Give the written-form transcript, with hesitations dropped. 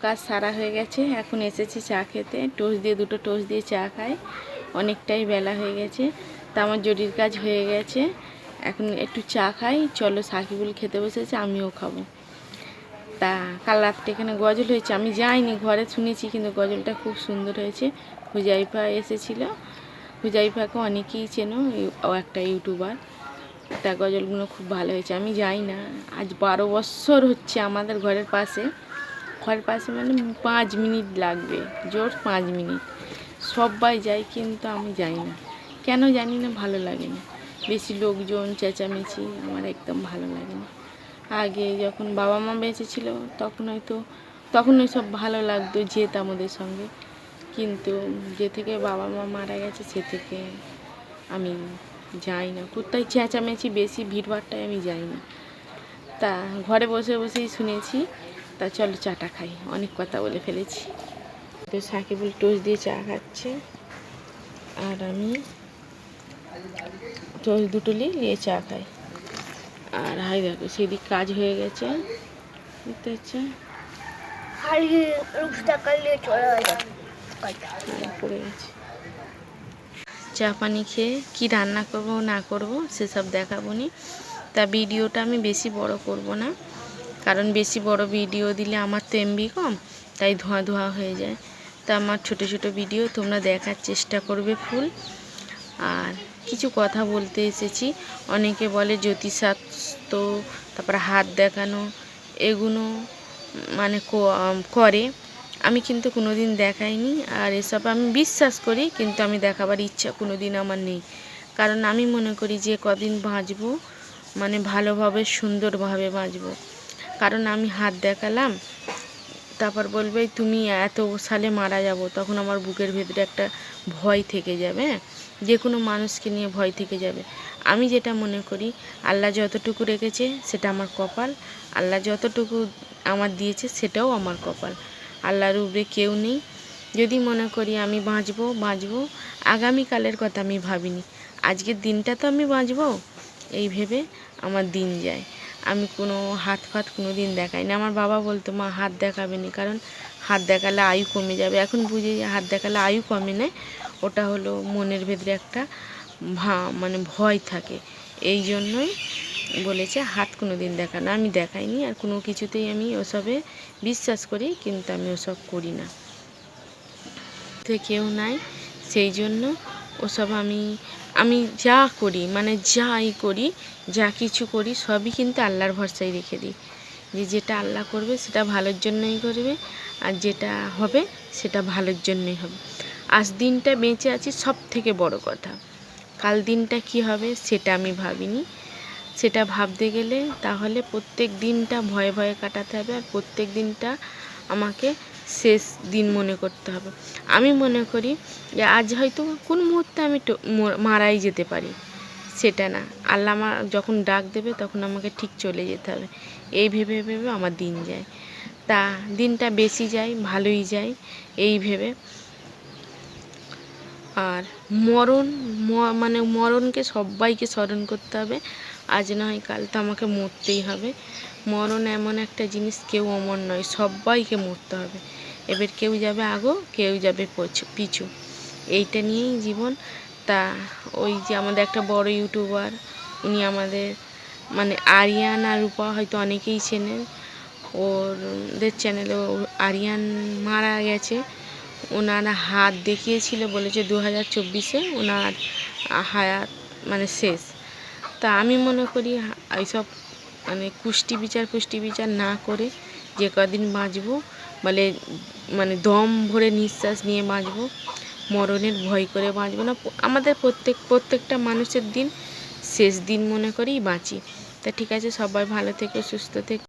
কাজ সারা হয়ে গেছে। এখন এসেছি চা খেতে। টোস্ট দিয়ে দুটো টোস্ট দিয়ে চা খাই। অনেকটাই বেলা হয়ে গেছে, তা আমার জরির কাজ হয়ে গেছে। এখন একটু চা খাই। চলো, সাকিবুল খেতে বসেছে, আমিও খাবো। তা কাল রাত্রে এখানে গজল হয়েছে, আমি যাইনি, ঘরে শুনেছি, কিন্তু গজলটা খুব সুন্দর হয়েছে। হুজাইফা এসেছিল। হুজাইফাকে অনেকেই চেনো, ও একটা ইউটিউবার। তা গজলগুলো খুব ভালো হয়েছে। আমি যাই না, আজ 12 বছর হচ্ছে আমাদের ঘরের পাশে মানে 5 মিনিট লাগবে, জোর 5 মিনিট। সবাই যায়, কিন্তু আমি যাই না, কেন জানি না, ভালো লাগে না। বেশি লোকজন, চেঁচামেচি আমার একদম ভালো লাগে না। আগে যখন বাবা মা বেঁচে ছিল তখন ওই সব ভালো লাগতো, যেতাম ওদের সঙ্গে। কিন্তু যে থেকে বাবা মা মারা গেছে সে থেকে আমি যাই না। কোথায় চেঁচামেচি বেশি, ভিড়ভাড়টায় আমি যাই না। তা ঘরে বসে বসেই শুনেছি। তা চলো চাটা খাই, অনেক কথা বলে ফেলেছি। তো সাকিবুল টোস্ট দিয়ে চা খাচ্ছে, আর আমি টোস্ট দুটো নিয়ে চা খাই। আর হাই দেখো, সেদিক কাজ হয়ে গেছে, দেখতে হচ্ছে পড়ে গেছে। চা পানি খেয়ে কি রান্না করব না করব সেসব দেখাবো নি। তা ভিডিওটা আমি বেশি বড় করব না, কারণ বেশি বড় ভিডিও দিলে আমার তো এমবি কম, তাই ধোঁয়া ধোঁয়া হয়ে যায়। তা আমার ছোট ছোট ভিডিও তোমরা দেখার চেষ্টা করবে ফুল। আর কিছু কথা বলতে এসেছি। অনেকে বলে জ্যোতিষশাস্ত্র, তারপরে হাত দেখানো, এগুলো মানে করে। আমি কিন্তু কোনো দিন দেখাইনি, আর এসব আমি বিশ্বাস করি, কিন্তু আমি দেখাবার ইচ্ছা কোনো দিন আমার নেই। কারণ আমি মনে করি যে কদিন বাঁচবো, মানে ভালোভাবে সুন্দরভাবে বাঁচবো। কারণ আমি হাত দেখালাম, তারপর বলবে তুমি এত সালে মারা যাব, তখন আমার বুকের ভেতরে একটা ভয় থেকে যাবে। যে কোনো মানুষকে নিয়ে ভয় থেকে যাবে। আমি যেটা মনে করি, আল্লাহ যতটুকু রেখেছে সেটা আমার কপাল, আল্লাহ যতটুকু আমার দিয়েছে সেটাও আমার কপাল। আল্লাহর উপরে কেউ নেই। যদি মনে করি আমি বাঁচবো, আগামীকালের কথা আমি ভাবিনি, আজকের দিনটা তো আমি বাঁচবো, এই ভেবে আমার দিন যায়। আমি কোনো হাত ফাত কোনো দিন দেখাই না। আমার বাবা বলতো মা হাত দেখাবে না, কারণ হাত দেখালে আয়ু কমে যাবে। এখন বুঝি হাত দেখালে আয়ু কমে না, ওটা হলো মনের ভেতরে একটা মানে ভয় থাকে। এই জন্যই বলেছে হাত কোনো দিন দেখানো। আমি দেখাইনি, আর কোনো কিছুতেই আমি ওসবে বিশ্বাস করি, কিন্তু আমি ওসব করি না। কেউ নাই, সেই জন্য ওসব আমি যা করি, মানে যাই করি, যা কিছু করি, সবই কিন্তু আল্লাহর ভরসায় রেখে দিই। যেটা আল্লাহ করবে সেটা ভালোর জন্যই করবে, আর যেটা হবে সেটা ভালোর জন্যই হবে। আজ দিনটা বেঁচে আছি সব থেকে বড় কথা। কাল দিনটা কি হবে সেটা আমি ভাবিনি। সেটা ভাবতে গেলে তাহলে প্রত্যেক দিনটা ভয়ে ভয়ে কাটাতে হবে, আর প্রত্যেক দিনটা আমাকে শেষ দিন মনে করতে হবে। আমি মনে করি যে আজ হয়তো কোন মুহূর্তে আমি মারাই যেতে পারি, সেটা না, আল্লাহ আমার যখন ডাক দেবে তখন আমাকে ঠিক চলে যেতে হবে। এই ভেবে ভেবে আমার দিন যায়। তা দিনটা বেশি যায়, ভালোই যায়, এই ভেবে। আর মানে মরণকে সবাইকে স্মরণ করতে হবে। আজ নয় কাল তো আমাকে মরতেই হবে। মরণ এমন একটা জিনিস, কেউ অমর নয়, সবাইকে মরতে হবে। এবার কেউ যাবে আগো, কেউ যাবে পিছু, এইটা নিয়েই জীবন। তা ওই যে আমাদের একটা বড় ইউটিউবার, উনি আমাদের মানে আরিয়ান আর রূপা, হয়তো অনেকেই চেনেন, ওদের চ্যানেলে আরিয়ান মারা গেছে। ওনারা হাত দেখিয়েছিল, বলেছে 2024-এ ওনার হায়াত মানে শেষ। তা আমি মনে করি এইসব মানে পুষ্টি বিচার না করে যে কদিন বাঁচবো, মানে দম ভরে নিঃশ্বাস নিয়ে বাঁচবো, মরণের ভয় করে বাঁচবো না। আমাদের প্রত্যেকটা মানুষের দিন শেষ দিন মনে করেই বাঁচি। তা ঠিক আছে, সবাই ভালো থেকো, সুস্থ থেকো।